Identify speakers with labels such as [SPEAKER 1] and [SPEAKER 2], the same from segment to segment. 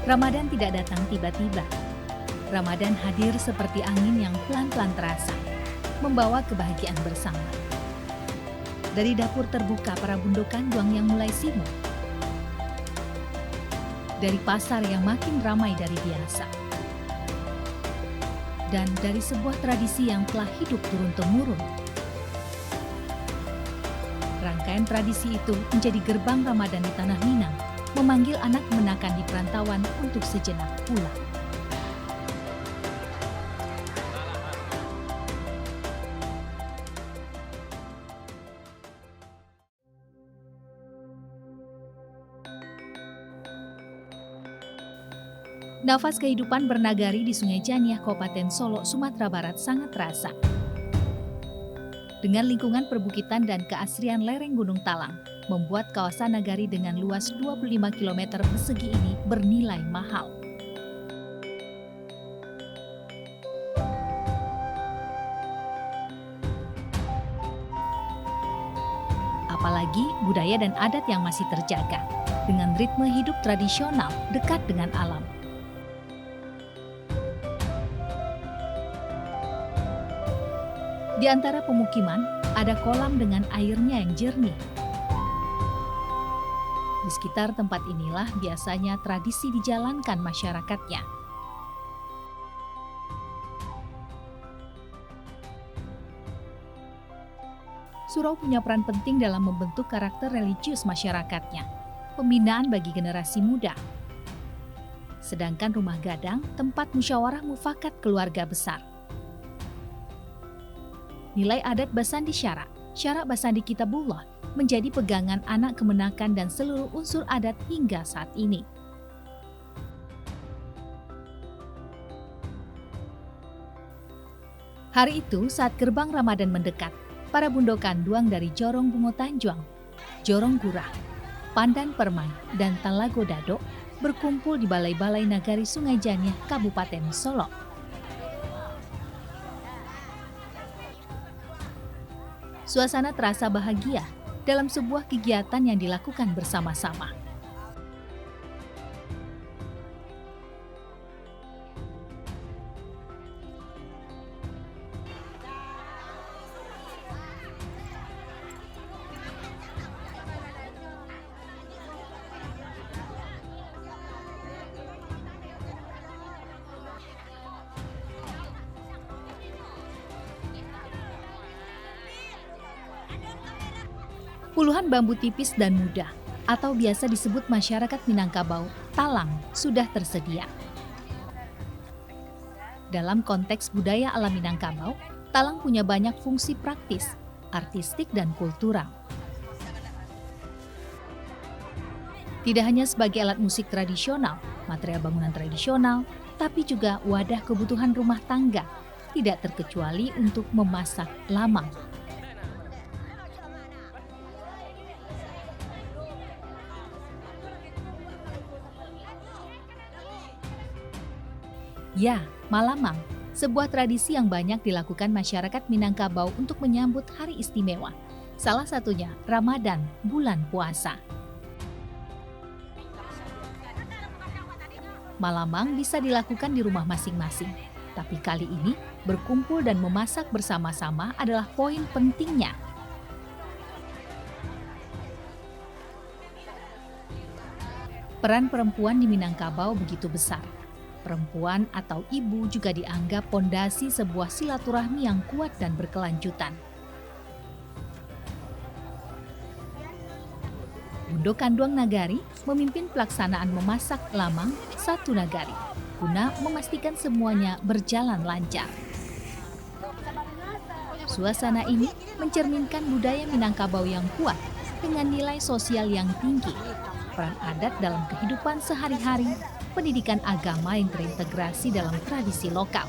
[SPEAKER 1] Ramadan tidak datang tiba-tiba. Ramadan hadir seperti angin yang pelan-pelan terasa, membawa kebahagiaan bersama. Dari dapur terbuka para bundokan duang yang mulai sibuk. Dari pasar yang makin ramai dari biasa. Dan dari sebuah tradisi yang telah hidup turun-temurun. Rangkaian tradisi itu menjadi gerbang Ramadan di Tanah Minang, memanggil anak menakan di perantauan untuk sejenak pulang. Nafas kehidupan bernagari di Sungai Janiah, Kabupaten Solok, Sumatera Barat sangat terasa. Dengan lingkungan perbukitan dan keasrian lereng Gunung Talang, membuat kawasan nagari dengan luas 25 km persegi ini bernilai mahal. Apalagi budaya dan adat yang masih terjaga, dengan ritme hidup tradisional dekat dengan alam. Di antara pemukiman, ada kolam dengan airnya yang jernih. Di sekitar tempat inilah biasanya tradisi dijalankan masyarakatnya. Surau punya peran penting dalam membentuk karakter religius masyarakatnya, pembinaan bagi generasi muda. Sedangkan rumah gadang, tempat musyawarah mufakat keluarga besar. Nilai adat Basandi Syarak, Syarak Basandi Kitabullah, menjadi pegangan anak kemenakan dan seluruh unsur adat hingga saat ini. Hari itu, saat gerbang Ramadan mendekat, para bundokan duang dari Jorong Bungo Tanjuang, Jorong Gurah, Pandan Permai, dan Talago Dado berkumpul di balai-balai nagari Sungai Janiah, Kabupaten Solok. Suasana terasa bahagia dalam sebuah kegiatan yang dilakukan bersama-sama. Puluhan bambu tipis dan mudah, atau biasa disebut masyarakat Minangkabau, talang, sudah tersedia. Dalam konteks budaya alam Minangkabau, talang punya banyak fungsi praktis, artistik, dan kultural. Tidak hanya sebagai alat musik tradisional, material bangunan tradisional, tapi juga wadah kebutuhan rumah tangga, tidak terkecuali untuk memasak lamang. Ya, Malamang, sebuah tradisi yang banyak dilakukan masyarakat Minangkabau untuk menyambut hari istimewa. Salah satunya Ramadan, bulan puasa. Malamang bisa dilakukan di rumah masing-masing, tapi kali ini berkumpul dan memasak bersama-sama adalah poin pentingnya. Peran perempuan di Minangkabau begitu besar. Perempuan atau ibu juga dianggap pondasi sebuah silaturahmi yang kuat dan berkelanjutan. Bundokan Duang Nagari memimpin pelaksanaan memasak lamang satu nagari, guna memastikan semuanya berjalan lancar. Suasana ini mencerminkan budaya Minangkabau yang kuat dengan nilai sosial yang tinggi, peran adat dalam kehidupan sehari-hari, pendidikan agama yang terintegrasi dalam tradisi lokal.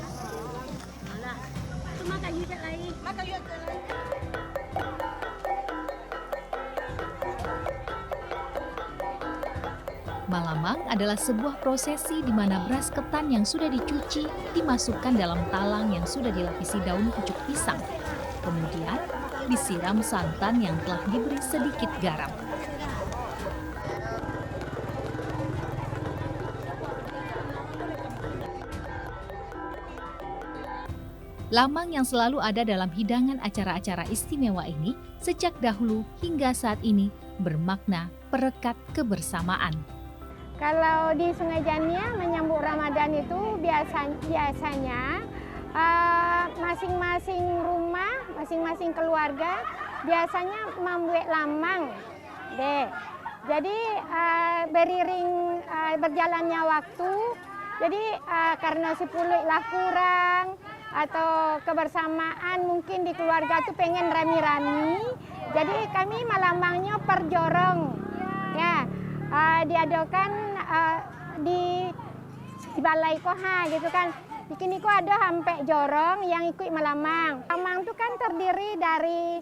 [SPEAKER 1] Malamang adalah sebuah prosesi di mana beras ketan yang sudah dicuci dimasukkan dalam talang yang sudah dilapisi daun pucuk pisang. Kemudian disiram santan yang telah diberi sedikit garam. Lamang yang selalu ada dalam hidangan acara-acara istimewa ini sejak dahulu hingga saat ini bermakna perekat kebersamaan.
[SPEAKER 2] Kalau di Sungai Jania menyambut Ramadan itu biasanya masing-masing rumah, masing-masing keluarga biasanya membuat lamang deh. Jadi beriring berjalannya waktu, jadi karena si pulik lah kurang atau kebersamaan mungkin di keluarga tuh pengen rami-rami, jadi kami melambangnya per jorong, ya diadakan di balai koha gitu kan. Di sini kok ada sampai jorong yang ikut melamang. Lamang itu kan terdiri dari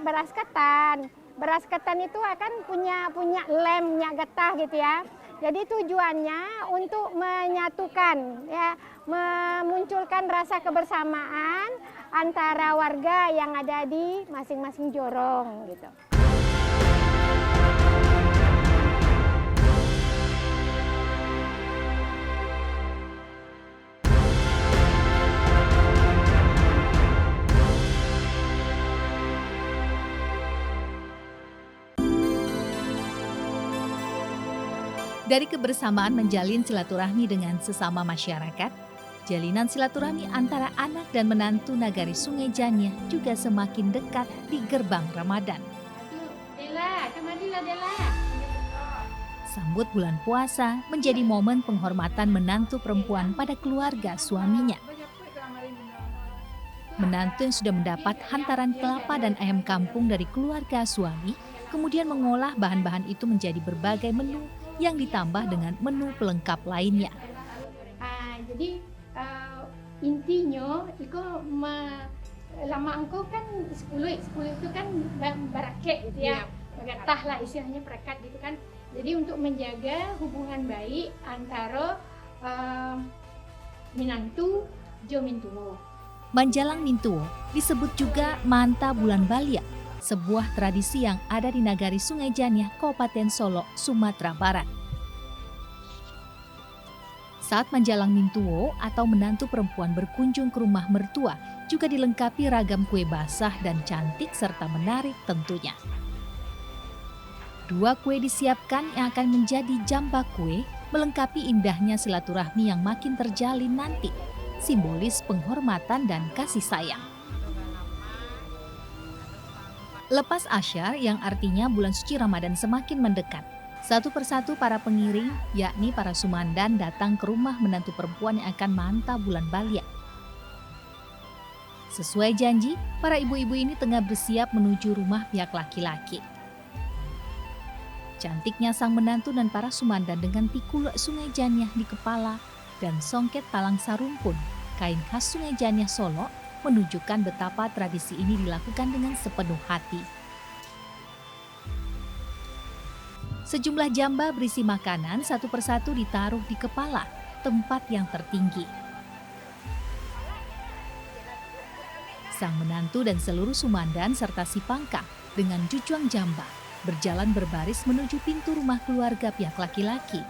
[SPEAKER 2] beras ketan. Beras ketan itu akan punya lem, punya getah gitu ya. Jadi tujuannya untuk menyatukan, ya, memunculkan rasa kebersamaan antara warga yang ada di masing-masing jorong gitu.
[SPEAKER 1] Dari kebersamaan menjalin silaturahmi dengan sesama masyarakat, jalinan silaturahmi antara anak dan menantu nagari Sungai Jania juga semakin dekat di gerbang Ramadan. Sambut bulan puasa menjadi momen penghormatan menantu perempuan pada keluarga suaminya. Menantu yang sudah mendapat hantaran kelapa dan ayam kampung dari keluarga suami, kemudian mengolah bahan-bahan itu menjadi berbagai menu yang ditambah dengan menu pelengkap lainnya.
[SPEAKER 2] Jadi intinya itu lama engkau kan 10 itu kan baraket gitu ya, getah lah istilahnya perekat gitu kan. Jadi untuk menjaga hubungan baik antara minantu jo mintuo.
[SPEAKER 1] Manjalang Mintuo disebut juga Manta Bulan Balia, sebuah tradisi yang ada di nagari Sungai Jania, Kabupaten Solok, Sumatera Barat. Saat menjalang Mintuo atau menantu perempuan berkunjung ke rumah mertua, juga dilengkapi ragam kue basah dan cantik serta menarik tentunya. 2 kue disiapkan yang akan menjadi jambak kue, melengkapi indahnya silaturahmi yang makin terjalin nanti, simbolis penghormatan dan kasih sayang. Lepas asyar yang artinya bulan suci Ramadan semakin mendekat, satu persatu para pengiring, yakni para sumandan, datang ke rumah menantu perempuan yang akan manta bulan Balia. Sesuai janji, para ibu-ibu ini tengah bersiap menuju rumah pihak laki-laki. Cantiknya sang menantu dan para sumandan dengan tikul Sungai Jania di kepala dan songket talang sarumpun, kain khas Sungai Jania Solo, menunjukkan betapa tradisi ini dilakukan dengan sepenuh hati. Sejumlah jamba berisi makanan satu persatu ditaruh di kepala, tempat yang tertinggi. Sang menantu dan seluruh sumandan serta si pangka dengan jujuang jamba berjalan berbaris menuju pintu rumah keluarga pihak laki-laki.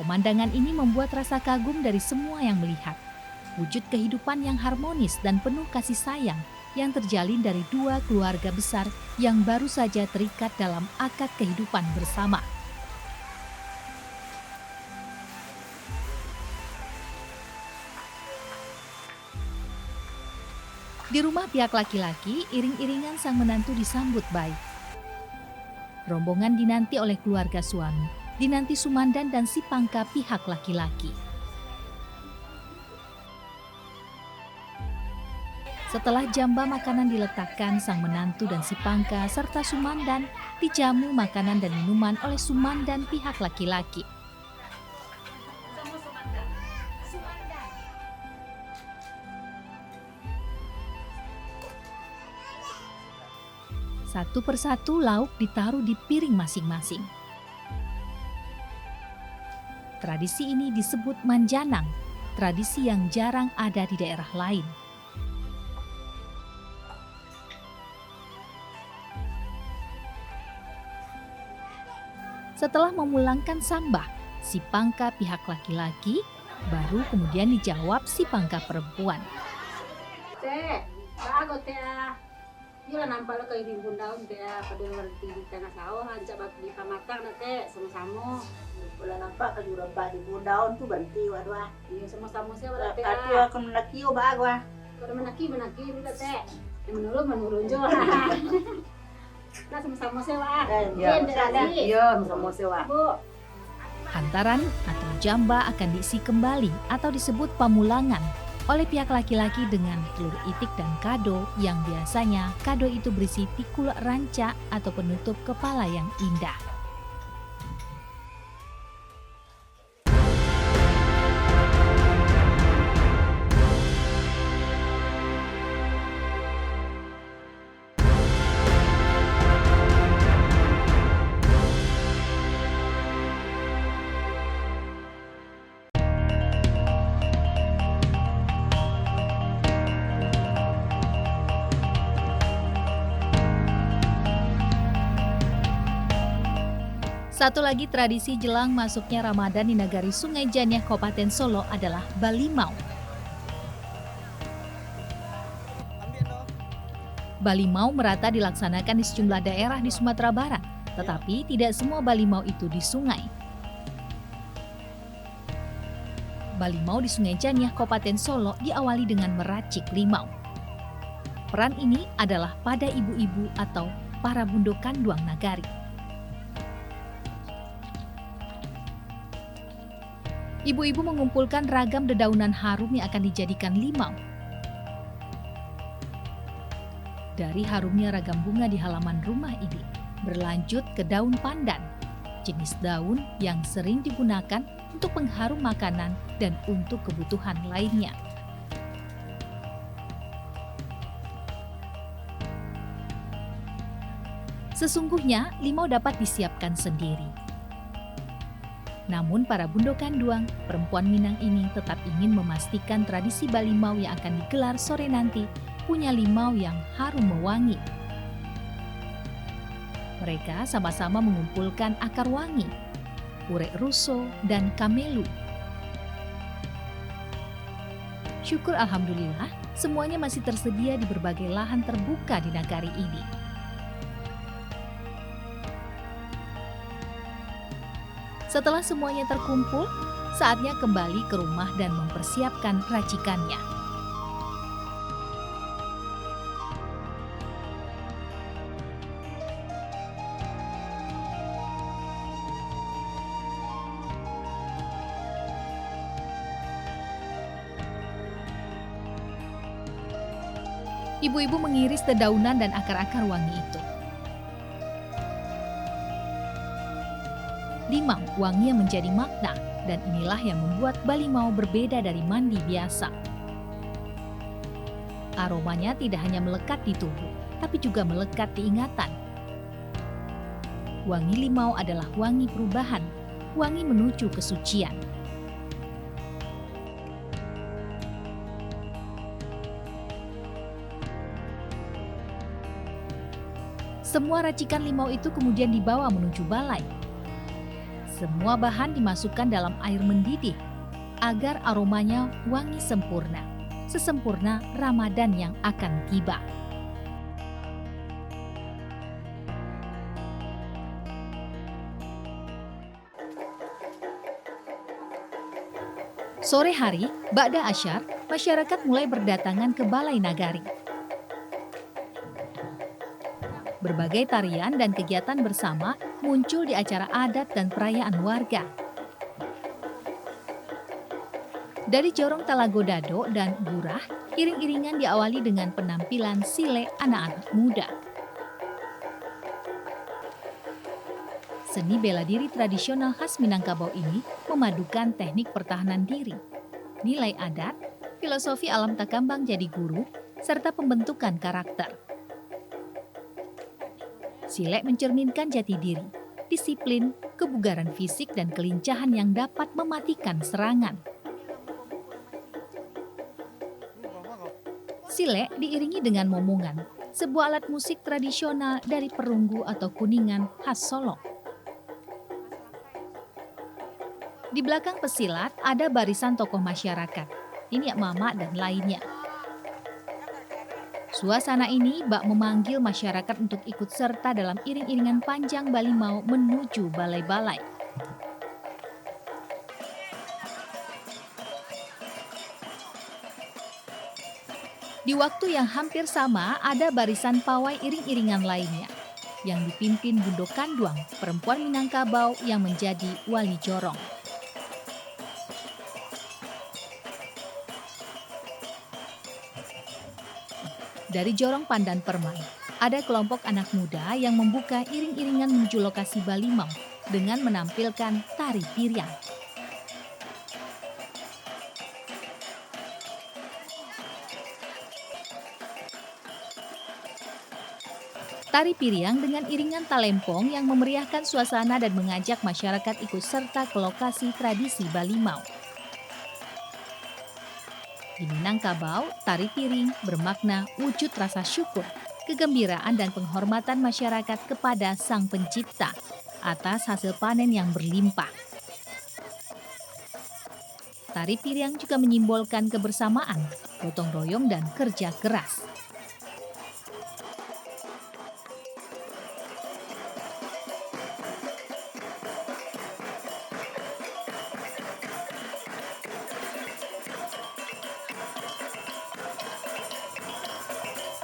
[SPEAKER 1] Pemandangan ini membuat rasa kagum dari semua yang melihat. Wujud kehidupan yang harmonis dan penuh kasih sayang yang terjalin dari 2 keluarga besar yang baru saja terikat dalam akad kehidupan bersama. Di rumah pihak laki-laki, iring-iringan sang menantu disambut baik. Rombongan dinanti oleh keluarga suami, dinanti sumandan dan si pangka pihak laki-laki. Setelah jamba makanan diletakkan, sang menantu dan si pangka serta sumandan dijamu makanan dan minuman oleh sumandan pihak laki-laki. Satu persatu lauk ditaruh di piring masing-masing. Tradisi ini disebut manjanang, tradisi yang jarang ada di daerah lain. Setelah memulangkan sambah, si pangka pihak laki-laki, baru kemudian dijawab si pangka perempuan.
[SPEAKER 3] Teh, bago teh. Yun nampak lo kayak rimbun daun teh, pada berhenti di tengah sawah, hancap batu di kamatang na teh, sama-sama.
[SPEAKER 4] Wala nampak ka jura ba di daun tu banti wadwa.
[SPEAKER 3] Iya sama-sama sih wala teh.
[SPEAKER 4] Ati akan menakio bagwa.
[SPEAKER 3] Kalau menaki udah teh, yang menurun jo. Nah sama-sama sih wah. Iya, sama-sama sih wah. Bu.
[SPEAKER 1] Hantaran atau jamba akan diisi kembali atau disebut pamulangan oleh pihak laki-laki dengan telur itik dan kado yang biasanya kado itu berisi pikul ranca atau penutup kepala yang indah. Satu lagi tradisi jelang masuknya Ramadan di Nagari Sungai Janyah, Kabupaten Solo adalah Balimau. Balimau merata dilaksanakan di sejumlah daerah di Sumatera Barat, tetapi tidak semua balimau itu di sungai. Balimau di Sungai Janyah, Kabupaten Solo diawali dengan meracik limau. Peran ini adalah pada ibu-ibu atau para bundo kanduang nagari. Ibu-ibu mengumpulkan ragam dedaunan harum yang akan dijadikan limau. Dari harumnya ragam bunga di halaman rumah ini, berlanjut ke daun pandan, jenis daun yang sering digunakan untuk pengharum makanan dan untuk kebutuhan lainnya. Sesungguhnya, limau dapat disiapkan sendiri. Namun para bundo kanduang, perempuan Minang ini tetap ingin memastikan tradisi balimau yang akan digelar sore nanti punya limau yang harum mewangi. Mereka sama-sama mengumpulkan akar wangi, urek ruso, dan kamelu. Syukur alhamdulillah, semuanya masih tersedia di berbagai lahan terbuka di nagari ini. Setelah semuanya terkumpul, saatnya kembali ke rumah dan mempersiapkan racikannya. Ibu-ibu mengiris dedaunan dan akar-akar wangi itu. Limau wangi yang menjadi makna, dan inilah yang membuat balimau berbeda dari mandi biasa. Aromanya tidak hanya melekat di tubuh, tapi juga melekat di ingatan. Wangi limau adalah wangi perubahan, wangi menuju kesucian. Semua racikan limau itu kemudian dibawa menuju balai. Semua bahan dimasukkan dalam air mendidih agar aromanya wangi sempurna, sesempurna Ramadan yang akan tiba. Sore hari, ba'da asyar, masyarakat mulai berdatangan ke Balai Nagari. Berbagai tarian dan kegiatan bersama muncul di acara adat dan perayaan warga. Dari Jorong Talago Dado dan Gurah, iring-iringan diawali dengan penampilan sile anak-anak muda. Seni bela diri tradisional khas Minangkabau ini memadukan teknik pertahanan diri, nilai adat, filosofi alam takambang jadi guru, serta pembentukan karakter. Silek mencerminkan jati diri disiplin, kebugaran fisik, dan kelincahan yang dapat mematikan serangan. Silek diiringi dengan momongan, sebuah alat musik tradisional dari perunggu atau kuningan khas Solo. Di belakang pesilat ada barisan tokoh masyarakat, Niniak Mama dan lainnya. Suasana ini bak memanggil masyarakat untuk ikut serta dalam iring-iringan panjang Balimau menuju balai-balai. Di waktu yang hampir sama ada barisan pawai iring-iringan lainnya yang dipimpin Bundo Kanduang, perempuan Minangkabau yang menjadi wali jorong. Dari Jorong Pandan Permai, ada kelompok anak muda yang membuka iring-iringan menuju lokasi Balimau dengan menampilkan tari piryang. Tari piryang dengan iringan talempong yang memeriahkan suasana dan mengajak masyarakat ikut serta ke lokasi tradisi Balimau. Di Minangkabau, tari piring bermakna wujud rasa syukur, kegembiraan dan penghormatan masyarakat kepada Sang Pencipta atas hasil panen yang berlimpah. Tari piring juga menyimbolkan kebersamaan, gotong royong dan kerja keras.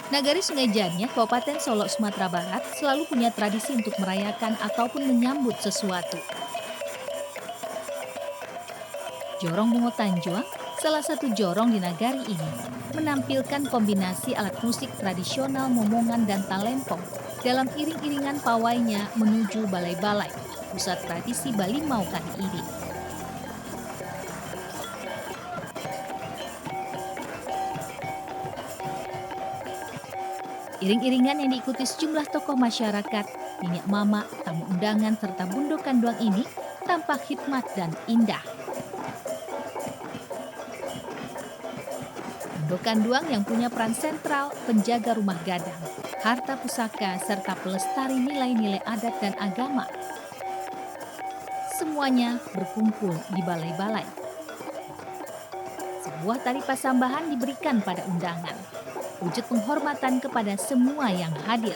[SPEAKER 1] Nagari Sungai Janya, Kabupaten Solo, Sumatera Barat selalu punya tradisi untuk merayakan ataupun menyambut sesuatu. Jorong Bungo Tanjuang, salah satu jorong di nagari ini, menampilkan kombinasi alat musik tradisional momongan dan talempong dalam iring-iringan pawainya menuju balai-balai, pusat tradisi Balimau kali ini. Iring-iringan yang diikuti sejumlah tokoh masyarakat, Niniak Mama, tamu undangan serta Bundo Kanduang ini tampak hikmat dan indah. Bundo Kanduang yang punya peran sentral penjaga rumah gadang, harta pusaka serta pelestari nilai-nilai adat dan agama. Semuanya berkumpul di balai-balai. Sebuah tari pasambahan diberikan pada undangan, wujud penghormatan kepada semua yang hadir.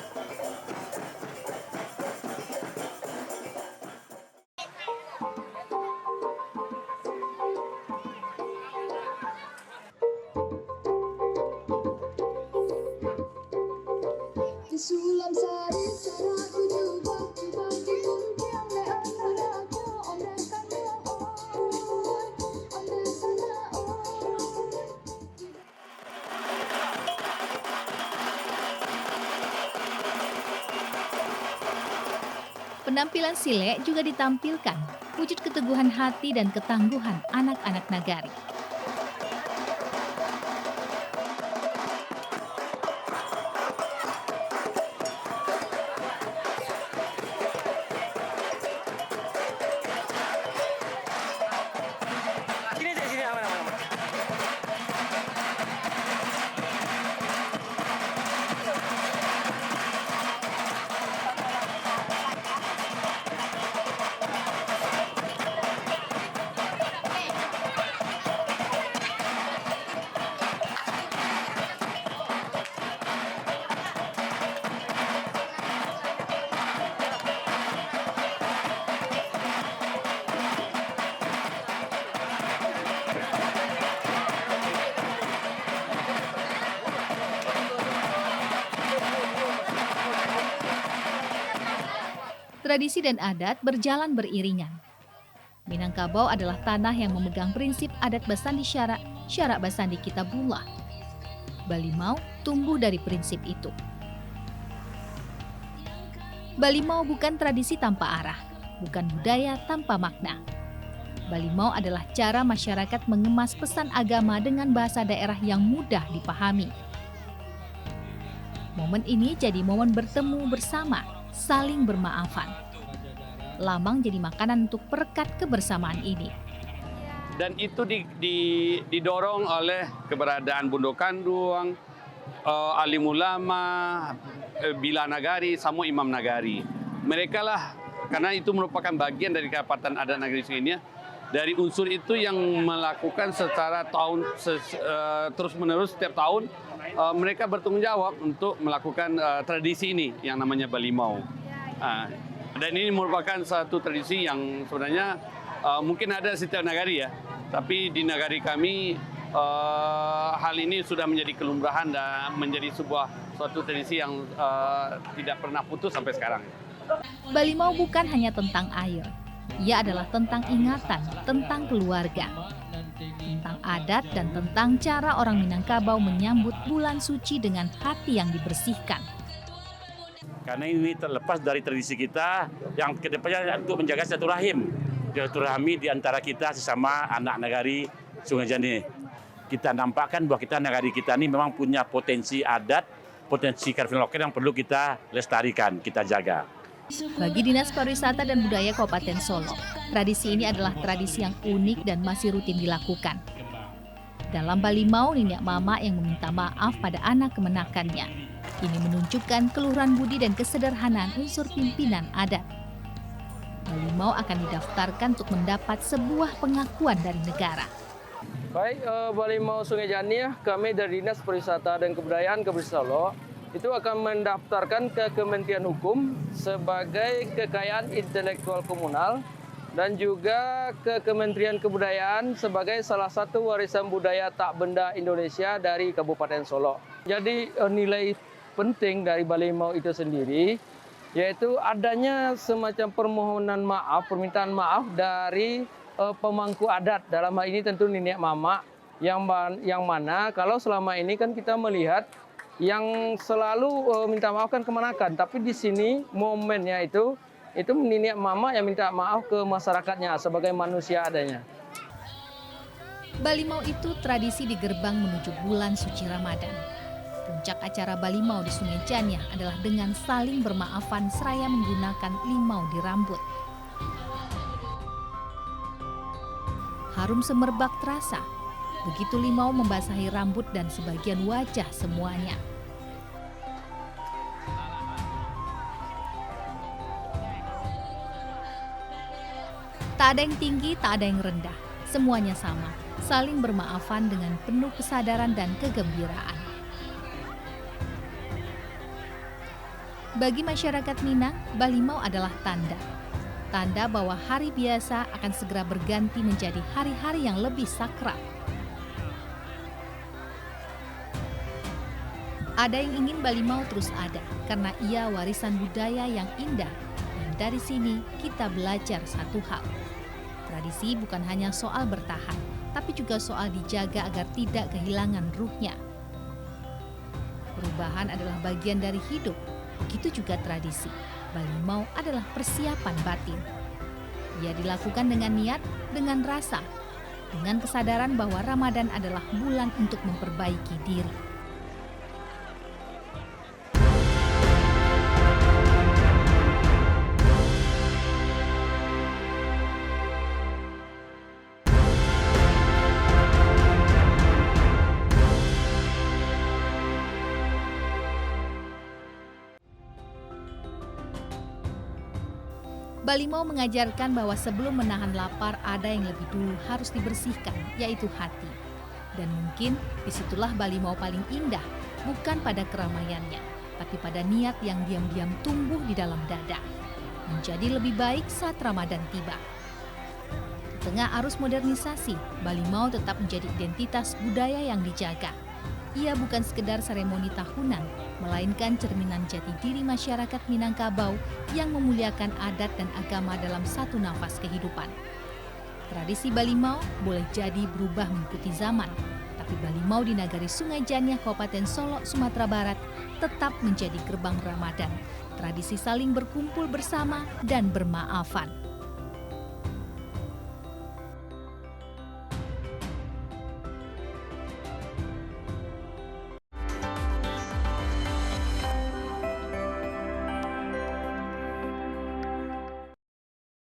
[SPEAKER 1] Penampilan silek juga ditampilkan, wujud keteguhan hati dan ketangguhan anak-anak nagari. Tradisi dan adat berjalan beriringan. Minangkabau adalah tanah yang memegang prinsip adat Basandi Syarak, Syarak Basandi Kitabullah. Balimau tumbuh dari prinsip itu. Balimau bukan tradisi tanpa arah, bukan budaya tanpa makna. Balimau adalah cara masyarakat mengemas pesan agama dengan bahasa daerah yang mudah dipahami. Momen ini jadi momen bertemu bersama, saling bermaafan. lamang jadi makanan untuk perekat kebersamaan ini.
[SPEAKER 5] Dan itu didorong oleh keberadaan Bundo Kanduang, alim ulama, bila nagari, sama imam nagari. Mereka lah, karena itu merupakan bagian dari Kapatan Adat Nagari Sungai Jani. Dari unsur itu yang melakukan secara terus-menerus setiap tahun, mereka bertanggung jawab untuk melakukan tradisi ini yang namanya Balimau. Dan ini merupakan satu tradisi yang sebenarnya mungkin ada setiap nagari ya, tapi di nagari kami hal ini sudah menjadi kelumrahan dan menjadi suatu tradisi yang tidak pernah putus sampai sekarang.
[SPEAKER 1] Balimau bukan hanya tentang air, ia adalah tentang ingatan, tentang keluarga, tentang adat dan tentang cara orang Minangkabau menyambut bulan suci dengan hati yang dibersihkan.
[SPEAKER 6] Karena ini terlepas dari tradisi kita yang kedepannya untuk menjaga silaturahmi di antara kita sesama anak nagari Sungai Jani. Kita nampakkan bahwa nagari kita ini memang punya potensi adat, potensi kearifan lokal yang perlu kita lestarikan, kita jaga.
[SPEAKER 1] Bagi Dinas Pariwisata dan Budaya Kabupaten Solo, tradisi ini adalah tradisi yang unik dan masih rutin dilakukan. Dalam Balimau, Niniak Mama yang meminta maaf pada anak kemenakannya. Ini menunjukkan keluhuran budi dan kesederhanaan unsur pimpinan adat. Balimau akan didaftarkan untuk mendapat sebuah pengakuan dari negara.
[SPEAKER 7] Baik, Balimau Sungai Jani, kami dari Dinas Pariwisata dan Kebudayaan Kabupaten Solo itu akan mendaftarkan ke Kementerian Hukum sebagai kekayaan intelektual komunal dan juga ke Kementerian Kebudayaan sebagai salah satu warisan budaya tak benda Indonesia dari Kabupaten Solo. Jadi nilai penting dari Balimau itu sendiri yaitu adanya semacam permohonan maaf, permintaan maaf dari pemangku adat, dalam hal ini tentu Niniak Mama yang mana kalau selama ini kan kita melihat yang selalu minta maaf kan kemenakan, tapi di sini momennya itu Niniak Mama yang minta maaf ke masyarakatnya sebagai manusia adanya.
[SPEAKER 1] Balimau itu tradisi di gerbang menuju bulan suci Ramadan. Puncak acara Balimau di Sungai Jani adalah dengan saling bermaafan seraya menggunakan limau di rambut. Harum semerbak terasa, begitu limau membasahi rambut dan sebagian wajah semuanya. Tak ada yang tinggi, tak ada yang rendah. Semuanya sama, saling bermaafan dengan penuh kesadaran dan kegembiraan. Bagi masyarakat Minang, Balimau adalah tanda. Tanda bahwa hari biasa akan segera berganti menjadi hari-hari yang lebih sakral. Ada yang ingin Balimau terus ada, karena ia warisan budaya yang indah. Dan dari sini kita belajar satu hal. Tradisi bukan hanya soal bertahan, tapi juga soal dijaga agar tidak kehilangan ruhnya. Perubahan adalah bagian dari hidup, begitu juga tradisi. Balimau adalah persiapan batin. Ia dilakukan dengan niat, dengan rasa, dengan kesadaran bahwa Ramadan adalah bulan untuk memperbaiki diri. Balimau mengajarkan bahwa sebelum menahan lapar ada yang lebih dulu harus dibersihkan, yaitu hati. Dan mungkin disitulah Balimau paling indah, bukan pada keramaiannya, tapi pada niat yang diam-diam tumbuh di dalam dada. Menjadi lebih baik saat Ramadan tiba. Di tengah arus modernisasi, Balimau tetap menjadi identitas budaya yang dijaga. Ia bukan sekedar seremoni tahunan, melainkan cerminan jati diri masyarakat Minangkabau yang memuliakan adat dan agama dalam satu nafas kehidupan. Tradisi Balimau boleh jadi berubah mengikuti zaman, tapi Balimau di Nagari Sungai Jani, Kabupaten Solo, Sumatera Barat tetap menjadi gerbang Ramadan, tradisi saling berkumpul bersama dan bermaafan.